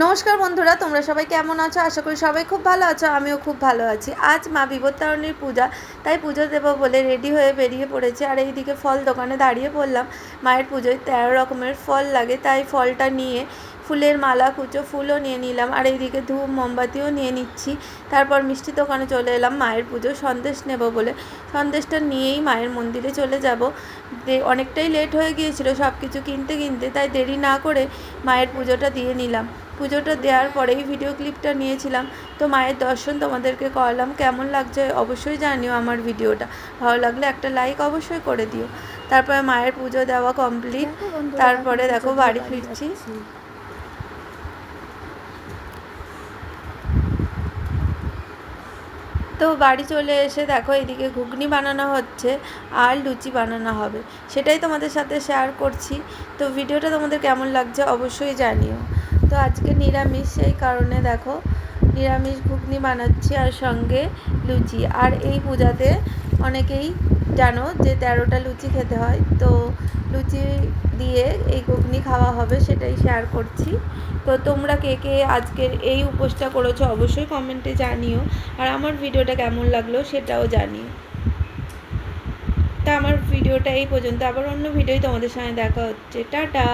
নমস্কার বন্ধুরা, তোমরা সবাই কেমন আছো? আশা করি সবাই খুব ভালো আছো। আমিও খুব ভালো আছি। আজ মা বিপত্তারিণীর পূজা, তাই পুজো দেবো বলে রেডি হয়ে বেরিয়ে পড়েছি। আর এইদিকে ফল দোকানে দাঁড়িয়ে পড়লাম। মায়ের পুজোয় 13 রকমের ফল লাগে, তাই ফলটা নিয়ে ফুলের মালা, কুচো ফুলও নিয়ে নিলাম। আর এইদিকে ধূপ মোমবাতিও নিয়ে নিচ্ছি। তারপর মিষ্টি দোকানে চলে এলাম মায়ের পুজো সন্দেশ নেব বলে। সন্দেশটা নিয়েই মায়ের মন্দিরে চলে যাব। অনেকটাই লেট হয়ে গিয়েছিল সব কিছু কিনতে কিনতে, তাই দেরি না করে মায়ের পুজোটা দিয়ে নিলাম। পুজোটা দেওয়ার পরেই ভিডিও ক্লিপটা নিয়েছিলাম। তো মায়ের দর্শন তোমাদেরকে করালাম। কেমন লাগছে অবশ্যই জানিও আমার ভিডিওটা। ভালো লাগলে একটা লাইক অবশ্যই করে দিও। তারপরে মায়ের পুজো দেওয়া কমপ্লিট। তারপরে দেখো বাড়ি ফিরছি। তো বাড়ি চলে এসে দেখো এদিকে ঘুগনি বানানো হচ্ছে আর লুচি বানানো হবে, সেটাই তোমাদের সাথে শেয়ার করছি। তো ভিডিওটা তোমাদের কেমন লাগছে অবশ্যই জানিও। তো আজকে নিরামিষ, সেই কারণে দেখো নিরামিষ ঘুগনি বানাচ্ছি আর সঙ্গে লুচি। আর এই পূজাতে অনেকেই জানো যে 13টা লুচি খেতে হয়, তো লুচি দিয়ে এই ঘুগনি খাওয়া হবে, সেটাই শেয়ার করছি। তো তোমরা কে কে আজকের এই উপোসটা করেছো অবশ্যই কমেন্টে জানিও। আর আমার ভিডিওটা কেমন লাগলো সেটাও জানিও। তা আমার ভিডিওটা এই পর্যন্ত, আবার অন্য ভিডিওই তোমাদের সঙ্গে দেখা হচ্ছে। টাটা।